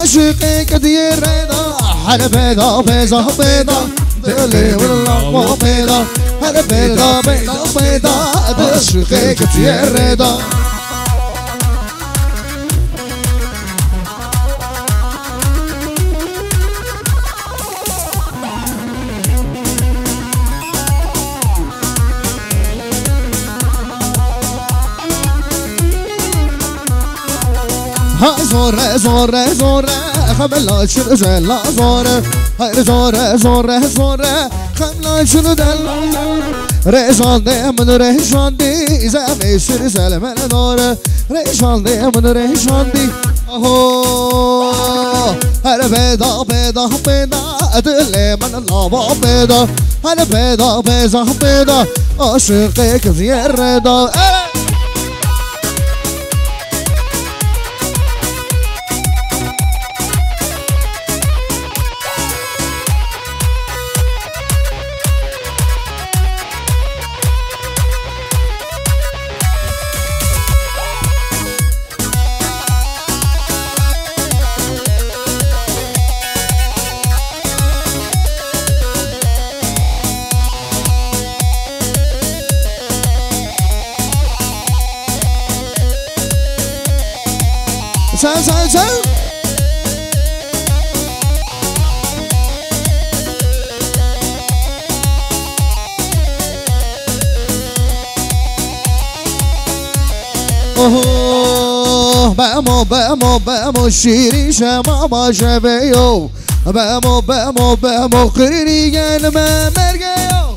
عشقك دير رضا حل بيضا بيضا بيضا دلي والله مو بيضا حل بيضا بيضا بيضا عشقك دير رضا زوره زوره زوره خبلا شنو جلا زوره هاي زوره زوره زوره خبلا شنو دل ريشان دي من ريشان دي زمي سر سلم داره ريشان دي من ريشان دي اهو هر بيضا بيضا بيضا دلي من الله بيضا هر بيضا بيضا بيضا عاشقك زير رضا Sen بامو شيري شماما شبيو بامو قريري ما مرقيو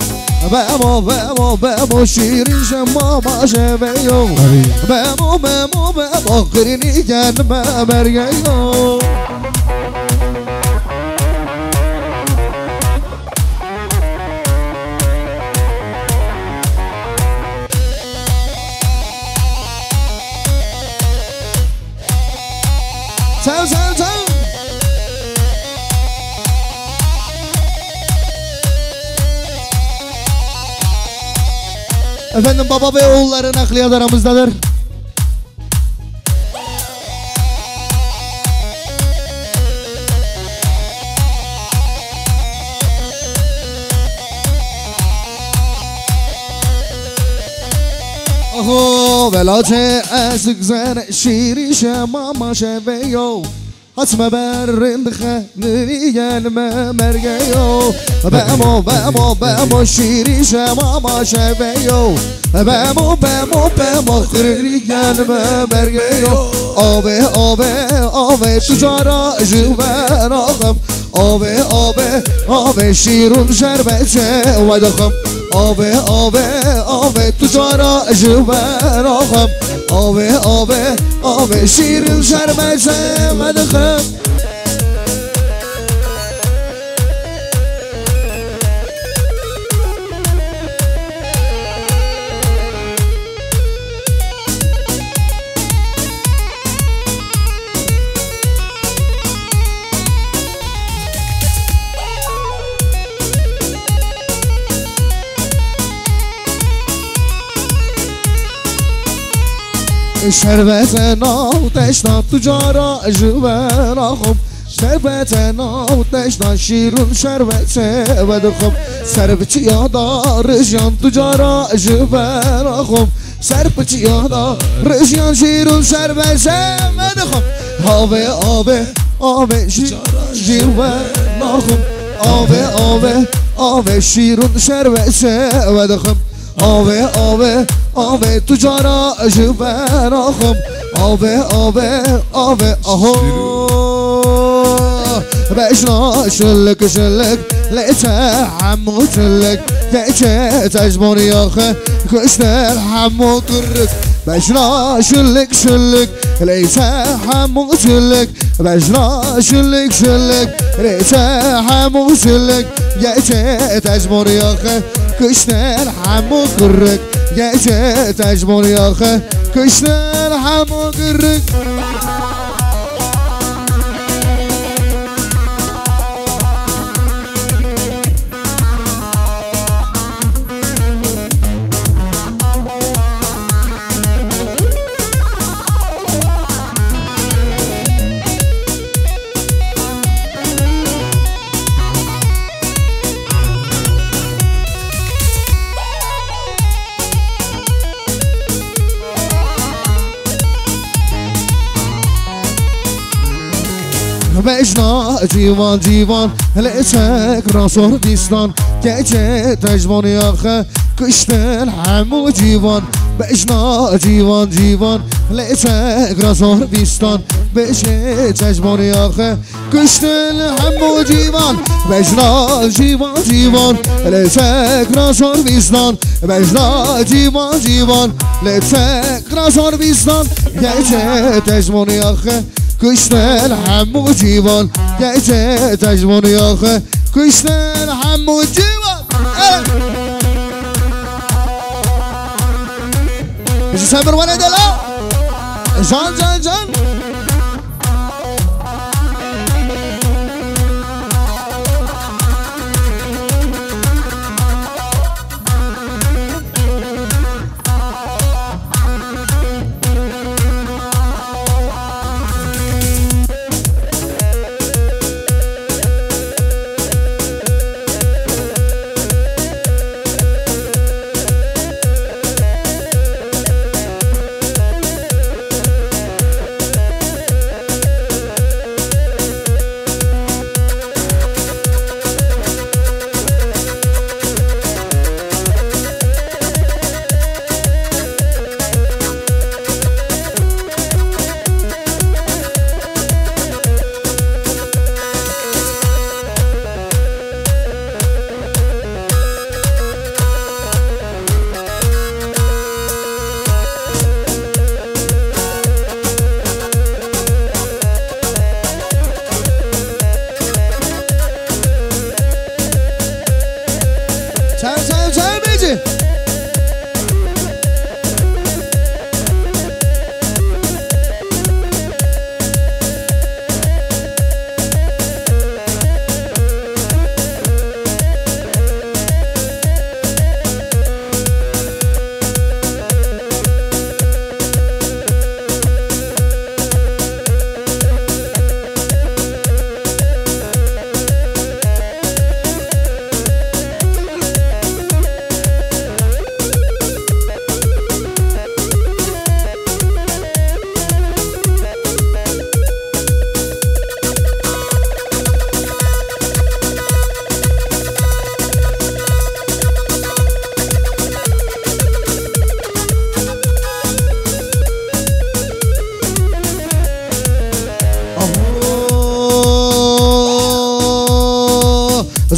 بامو شيري شماما شبيو بامو قريري ما مرقيو Efendim baba ve oğulları nakliyat aramızdadır. Oho velace ezgzen şiri şemama şeveyo Hasme berrin dخنني gelme mergeyo Bamo şiri şemama şeveyo Bamo qriri gelme mergeyo Ave tücara jüven ağım Ave şirun şerbece vadakım Ave tücara jüven ağım Ave şirin şerbece vadakım شربت ناوتشنا تجارا جوان آخم شربت ناوتشنا شیرون شربت ودخم سربچی یادا رجیان تجارا جوان آخم سربچی یادا رجیان شیرون شربت ودخم آوه جوان آخم آوه شیرون شربت ودخم آوه تجارا جوان آخم آوه آهو بشنا شلك لقيتها حمو شلك لقيتها تجبر يا اخي كشنا حمو كرك بشنا شلك لقيتها حمو شلك بشنا شلك لقيتها حمو شلك لقيتها تجبر يا اخي كشنا حمو كرك لقيتها تجبر يا اخي كشنا حمو كرك بجنا جیوان جیوان لیتک راسور بیستان گیجه تجوانی آخه کشتن همو جیوان بجنا جیوان جیوان لیتک راسور بیستان بجه تجوانی آخه کشتن همو جیوان بجنا جیوان جیوان لیتک راسور بیستان بجنا جیوان جیوان لیتک راسور بیستان گیجه تجوانی آخه کشتن همو جیوان گیجه تجوانی آخه کشتن همو جیوان بشی سمر ونه دلا جان جان جان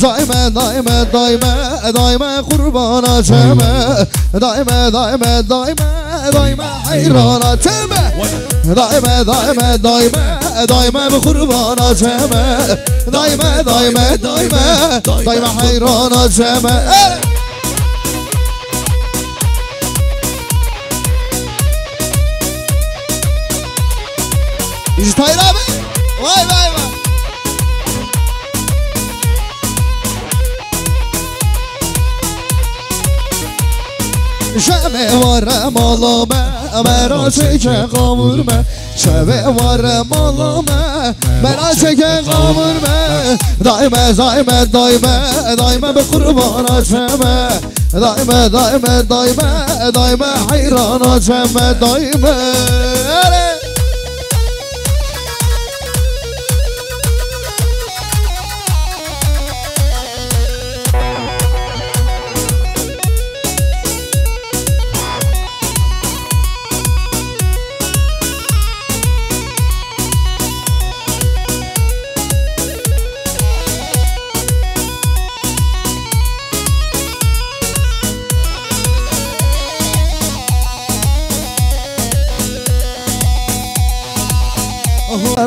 دايما دايما دايما دايما قربانا تما دايما دايما دايما دايما حيرانا تما دايما دايما دايما دايما بقربانا تما دايما دايما دايما دايما حيرانا تما يجي طاير ابي واي واي واي شبه واره مالامه مرا چکه قامورمه شبه واره مالامه مرا چکه قامورمه دایمه دایمه دایمه دایمه به قرباناتمه دایمه دایمه دایمه دایمه حیراناتمه دایمه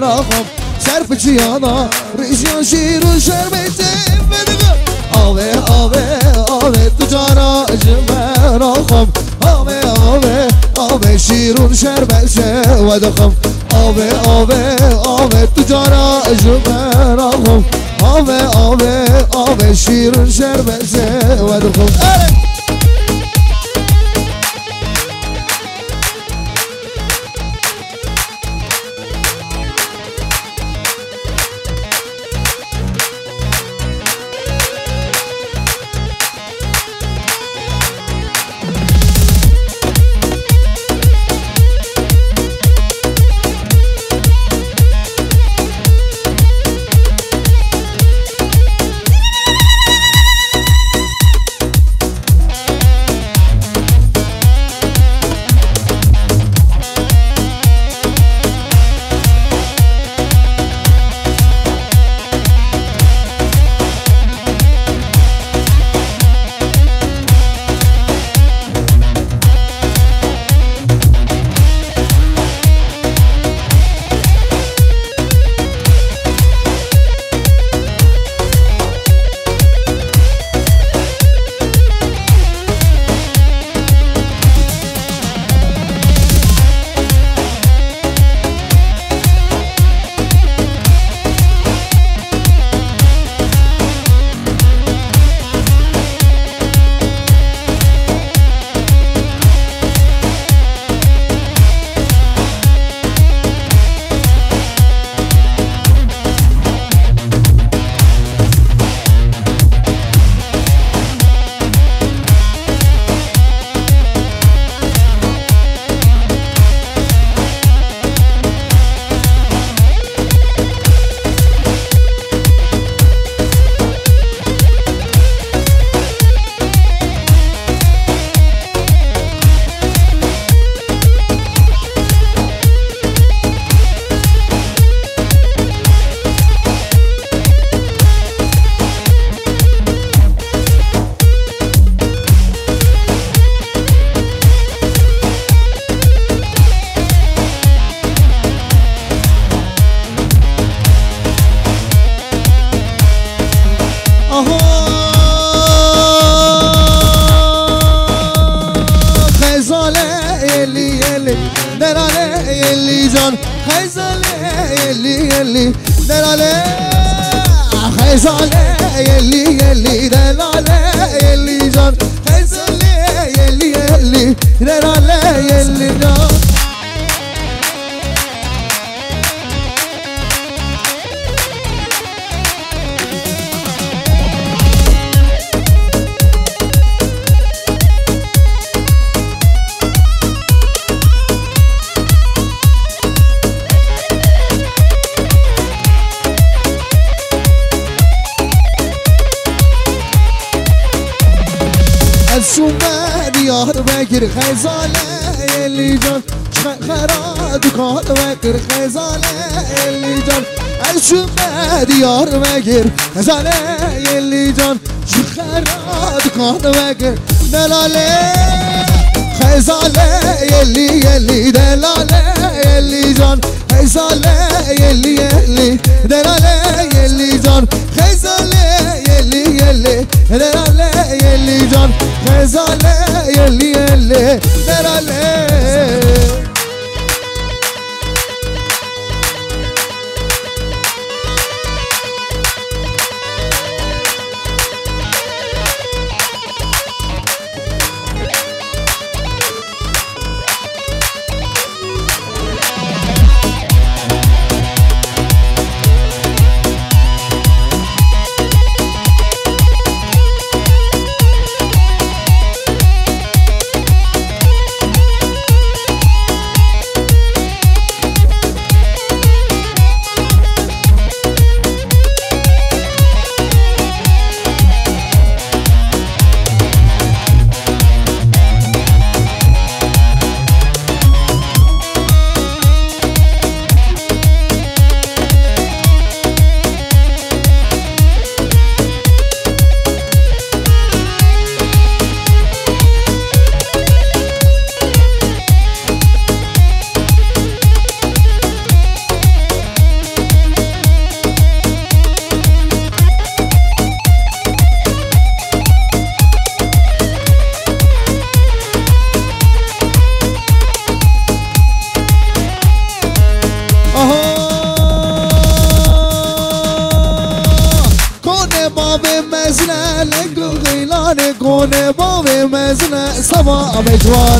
راخم صرف جیانا ریزیان شیر و شربتی بدگم آوه آوه آوه تو جانا جمع راخم آوه آوه آوه شیر و شربتی ودخم آوه آوه آوه تو جانا جمع راخم آوه آوه آوه شیر و شربتی ودخم جان خیزاله یلی دلاله خیزاله یلی دلاله یلی جان خیزاله یلی دلاله یلی جان شومه دیار بگیر خیزاله یلی جان خراد کار بگیر خیزاله یلی جان شومه دیار بگیر خیزاله یلی جان خراد کار بگیر دلاله خیزاله یلی دلاله یلی جان خیزاله یلی دلاله یلی جان خیزاله یلی دلاله یلی جان خیزاله یلی دلاله كوني بابي مزنة صبا مجوار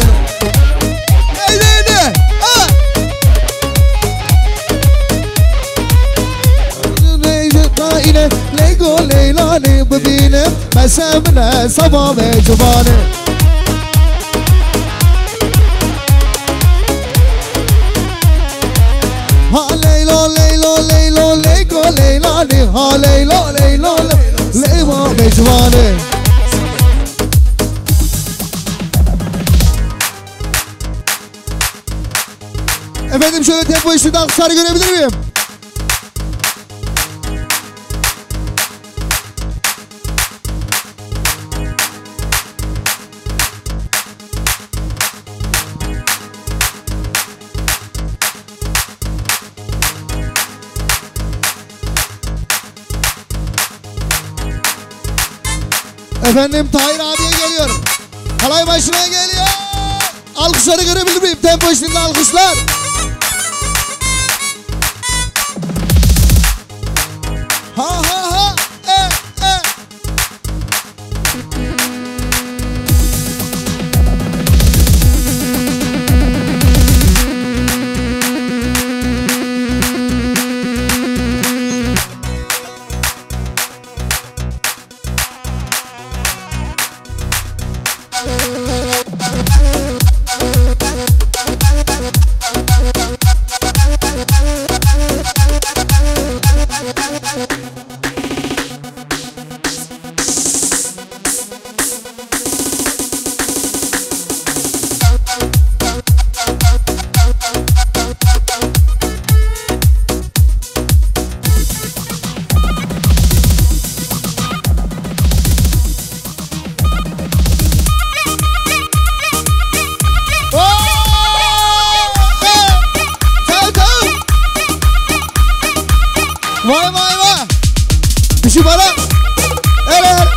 ليقو ليلاني ببينه مسامنا صبا مجوار ها ليلو ليلو ليلو ليقو ليلاني ها ليلو ليلو ليلو مجوار Efendim şöyle tempo eşliğinde alkışları görebilir miyim? Efendim Tahir abiye geliyor. Halay başına geliyor. Alkışları görebilir miyim? Tempo eşliğinde alkışlar. Ha ha ha, vay vay vay. Bir şey bana. Evet.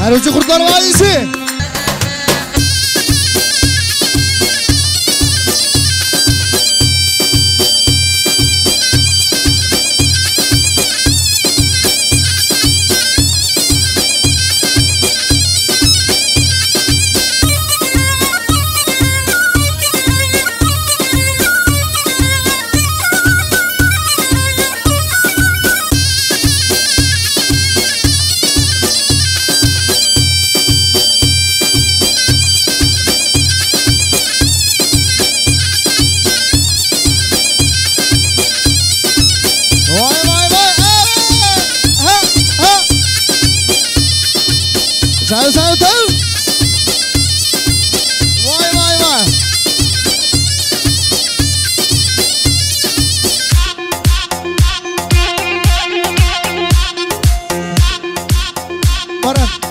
Arıcı Kurtlar Vadisi. Para